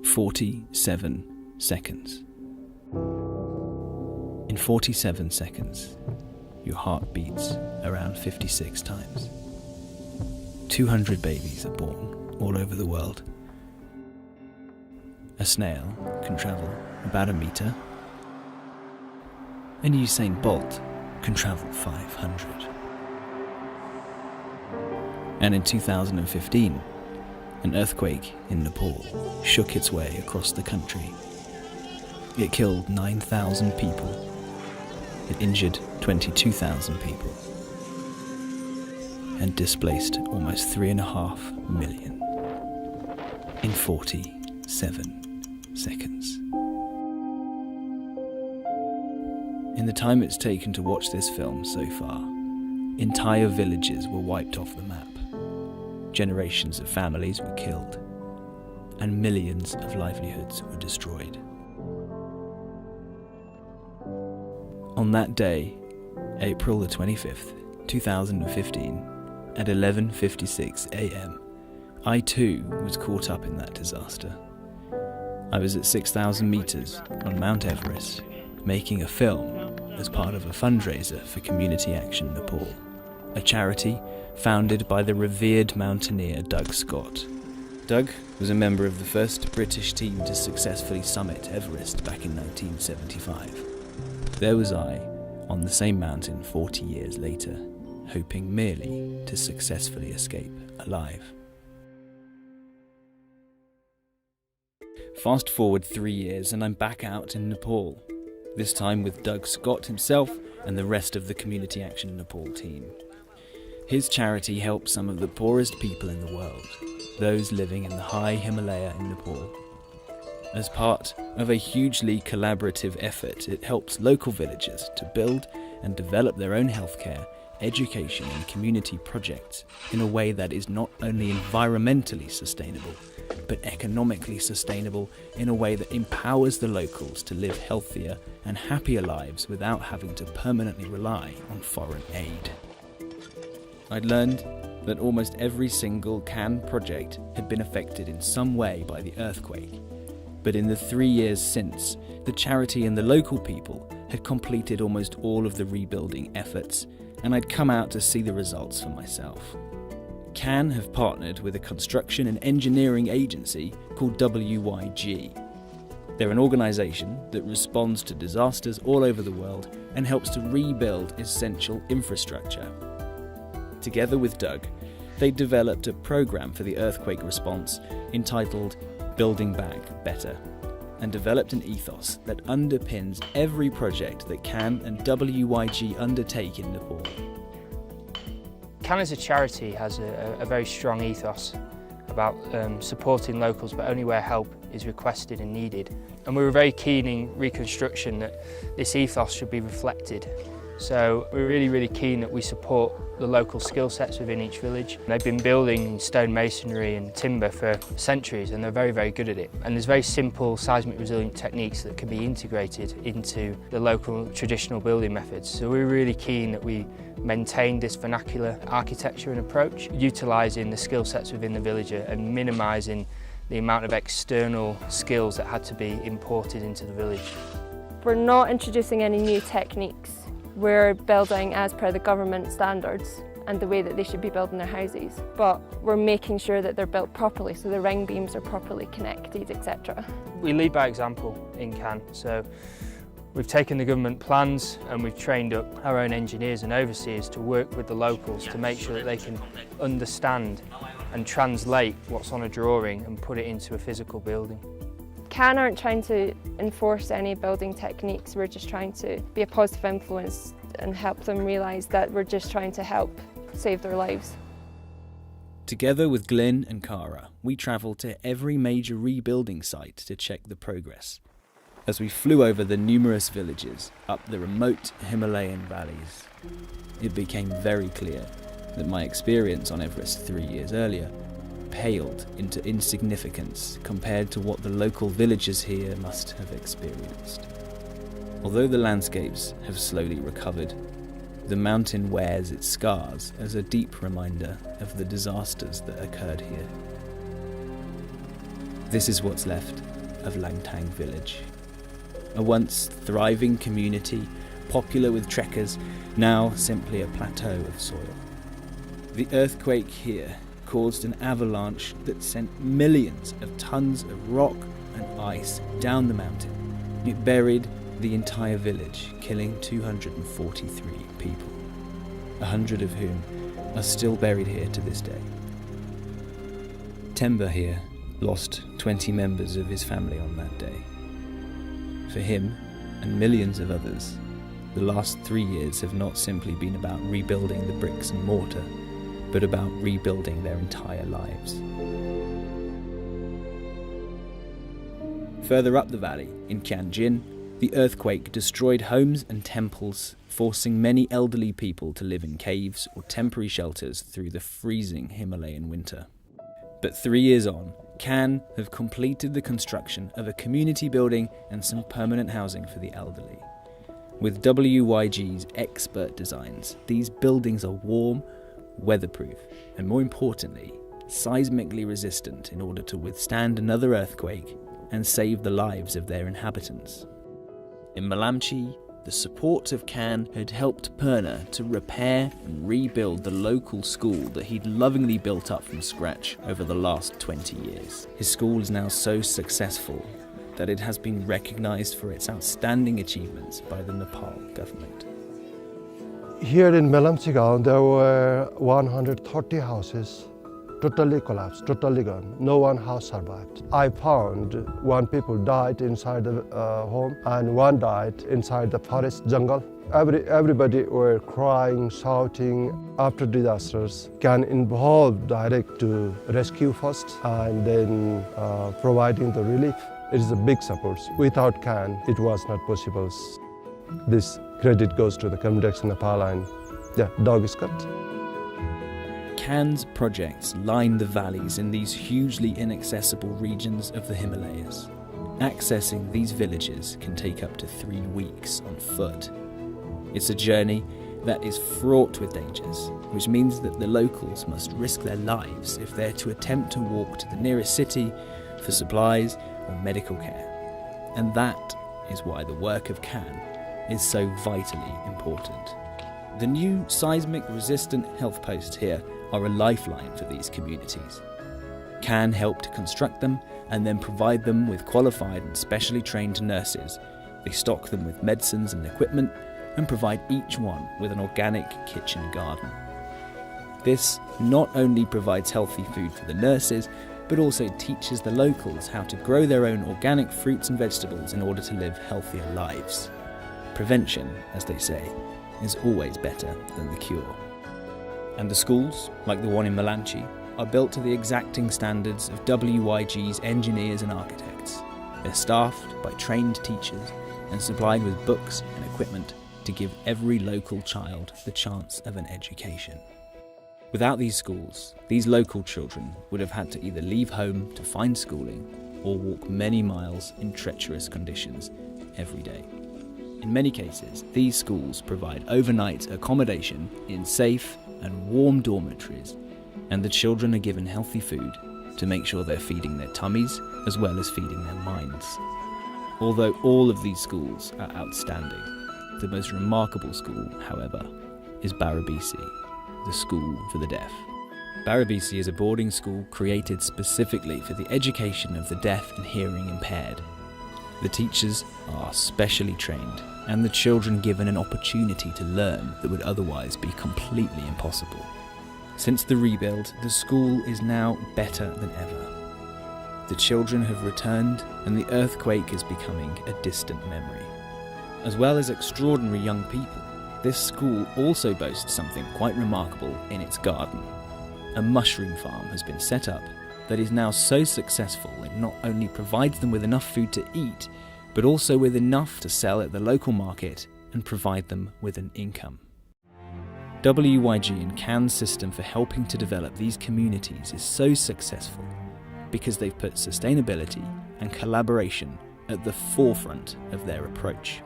47 seconds. In 47 seconds, your heart beats around 56 times. 200 babies are born all over the world. A snail can travel about a metre. And Usain Bolt can travel 500. And in 2015, an earthquake in Nepal shook its way across the country. It killed 9,000 people. It injured 22,000 people. And displaced almost 3.5 million. In 47 seconds. In the time it's taken to watch this film so far, entire villages were wiped off the map. Generations of families were killed, and millions of livelihoods were destroyed. On that day, April the 25th, 2015, at 11:56 a.m, I too was caught up in that disaster. I was at 6,000 metres on Mount Everest, making a film as part of a fundraiser for Community Action Nepal, a charity founded by the revered mountaineer Doug Scott. Doug was a member of the first British team to successfully summit Everest back in 1975. There was I, on the same mountain 40 years later, hoping merely to successfully escape alive. Fast forward 3 years and I'm back out in Nepal, this time with Doug Scott himself and the rest of the Community Action Nepal team. His charity helps some of the poorest people in the world, those living in the high Himalaya in Nepal. As part of a hugely collaborative effort, it helps local villagers to build and develop their own healthcare, education and community projects in a way that is not only environmentally sustainable, but economically sustainable in a way that empowers the locals to live healthier and happier lives without having to permanently rely on foreign aid. I'd learned that almost every single CAN project had been affected in some way by the earthquake. But in the 3 years since, the charity and the local people had completed almost all of the rebuilding efforts, and I'd come out to see the results for myself. CAN have partnered with a construction and engineering agency called WYG. They're an organisation that responds to disasters all over the world and helps to rebuild essential infrastructure. Together with Doug, they developed a programme for the earthquake response entitled Building Back Better, and developed an ethos that underpins every project that CAN and WYG undertake in Nepal. CAN as a charity has a very strong ethos about supporting locals, but only where help is requested and needed. And we were very keen in reconstruction that this ethos should be reflected. So we're really keen that we support the local skill sets within each village. They've been building stone masonry and timber for centuries, and they're very good at it. And there's very simple seismic resilient techniques that can be integrated into the local traditional building methods. So we're really keen that we maintain this vernacular architecture and approach, utilising the skill sets within the villager and minimising the amount of external skills that had to be imported into the village. We're not introducing any new techniques. We're building as per the government standards and the way that they should be building their houses, but we're making sure that they're built properly, so the ring beams are properly connected, etc. We lead by example in CAN, so we've taken the government plans and we've trained up our own engineers and overseers to work with the locals to make sure that they can understand and translate what's on a drawing and put it into a physical building. CAN aren't trying to enforce any building techniques, we're just trying to be a positive influence and help them realise that we're just trying to help save their lives. Together with Glyn and Cara, we travelled to every major rebuilding site to check the progress. As we flew over the numerous villages up the remote Himalayan valleys, it became very clear that my experience on Everest 3 years earlier paled into insignificance compared to what the local villagers here must have experienced. Although the landscapes have slowly recovered, the mountain wears its scars as a deep reminder of the disasters that occurred here. This is what's left of Langtang village. A once thriving community, popular with trekkers, now simply a plateau of soil. The earthquake here caused an avalanche that sent millions of tons of rock and ice down the mountain. It buried the entire village, killing 243 people, 100 of whom are still buried here to this day. Temba here lost 20 members of his family on that day. For him, and millions of others, the last 3 years have not simply been about rebuilding the bricks and mortar, but about rebuilding their entire lives. Further up the valley, in Tianjin, the earthquake destroyed homes and temples, forcing many elderly people to live in caves or temporary shelters through the freezing Himalayan winter. But 3 years on, Can have completed the construction of a community building and some permanent housing for the elderly. With WYG's expert designs, these buildings are warm, weatherproof, and more importantly, seismically resistant in order to withstand another earthquake and save the lives of their inhabitants. In Malamchi, the support of Can had helped Perna to repair and rebuild the local school that he'd lovingly built up from scratch over the last 20 years. His school is now so successful that it has been recognised for its outstanding achievements by the Nepal government. Here in Malamchi Gaon, there were 130 houses, totally collapsed, totally gone. No one house survived. I found one people died inside the home and one died inside the forest jungle. Everybody were crying, shouting. After disasters, can involve direct to rescue first and then providing the relief. It is a big support. Without Can, it was not possible. This credit goes to the community of Nepal and dog is cut. Can's projects line the valleys in these hugely inaccessible regions of the Himalayas. Accessing these villages can take up to 3 weeks on foot. It's a journey that is fraught with dangers, which means that the locals must risk their lives if they're to attempt to walk to the nearest city for supplies or medical care. And that is why the work of Can is so vitally important. The new seismic-resistant health posts here are a lifeline for these communities. Can help to construct them and then provide them with qualified and specially trained nurses. They stock them with medicines and equipment and provide each one with an organic kitchen garden. This not only provides healthy food for the nurses, but also teaches the locals how to grow their own organic fruits and vegetables in order to live healthier lives. Prevention, as they say, is always better than the cure. And the schools, like the one in Malamchi, are built to the exacting standards of WYG's engineers and architects. They're staffed by trained teachers and supplied with books and equipment to give every local child the chance of an education. Without these schools, these local children would have had to either leave home to find schooling or walk many miles in treacherous conditions every day. In many cases, these schools provide overnight accommodation in safe and warm dormitories, and the children are given healthy food to make sure they're feeding their tummies as well as feeding their minds. Although all of these schools are outstanding, the most remarkable school, however, is Barabisi, the school for the deaf. Barabisi is a boarding school created specifically for the education of the deaf and hearing impaired. The teachers are specially trained, and the children given an opportunity to learn that would otherwise be completely impossible. Since the rebuild, the school is now better than ever. The children have returned, and the earthquake is becoming a distant memory. As well as extraordinary young people, this school also boasts something quite remarkable in its garden. A mushroom farm has been set up that is now so successful it not only provides them with enough food to eat, but also with enough to sell at the local market and provide them with an income. WYG and Can's system for helping to develop these communities is so successful because they've put sustainability and collaboration at the forefront of their approach.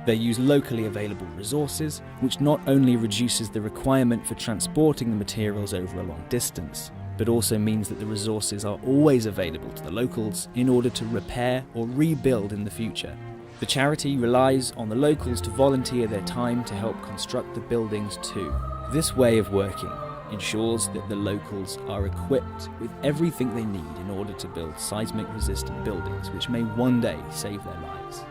They use locally available resources, which not only reduces the requirement for transporting the materials over a long distance, but also means that the resources are always available to the locals in order to repair or rebuild in the future. The charity relies on the locals to volunteer their time to help construct the buildings too. This way of working ensures that the locals are equipped with everything they need in order to build seismic-resistant buildings which may one day save their lives.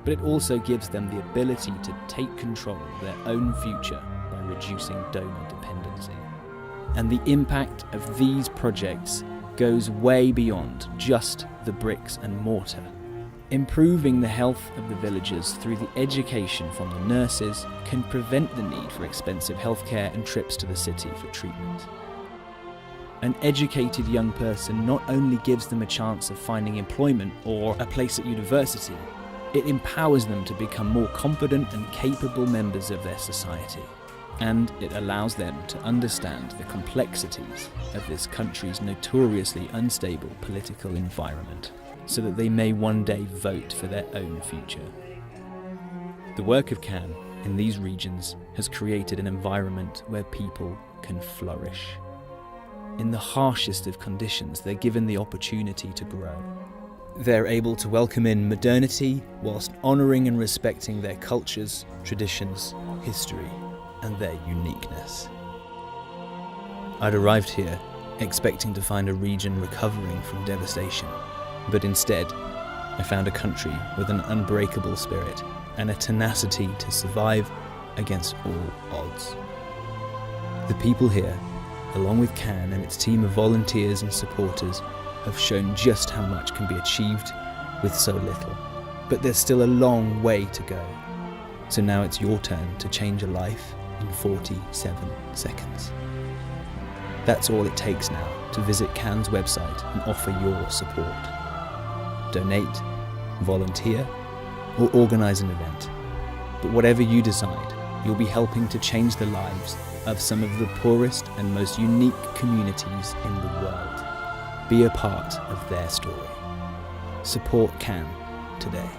But it also gives them the ability to take control of their own future by reducing donor dependency. And the impact of these projects goes way beyond just the bricks and mortar. Improving the health of the villagers through the education from the nurses can prevent the need for expensive healthcare and trips to the city for treatment. An educated young person not only gives them a chance of finding employment or a place at university, it empowers them to become more confident and capable members of their society. And it allows them to understand the complexities of this country's notoriously unstable political environment, so that they may one day vote for their own future. The work of CAN in these regions has created an environment where people can flourish. In the harshest of conditions, they're given the opportunity to grow. They're able to welcome in modernity whilst honouring and respecting their cultures, traditions, history, and their uniqueness. I'd arrived here expecting to find a region recovering from devastation, but instead, I found a country with an unbreakable spirit and a tenacity to survive against all odds. The people here, along with CAN and its team of volunteers and supporters, have shown just how much can be achieved with so little. But there's still a long way to go. So now it's your turn to change a life in 47 seconds. That's all it takes now to visit CAN's website and offer your support. Donate, volunteer, or organise an event. But whatever you decide, you'll be helping to change the lives of some of the poorest and most unique communities in the world. Be a part of their story. Support CAN today.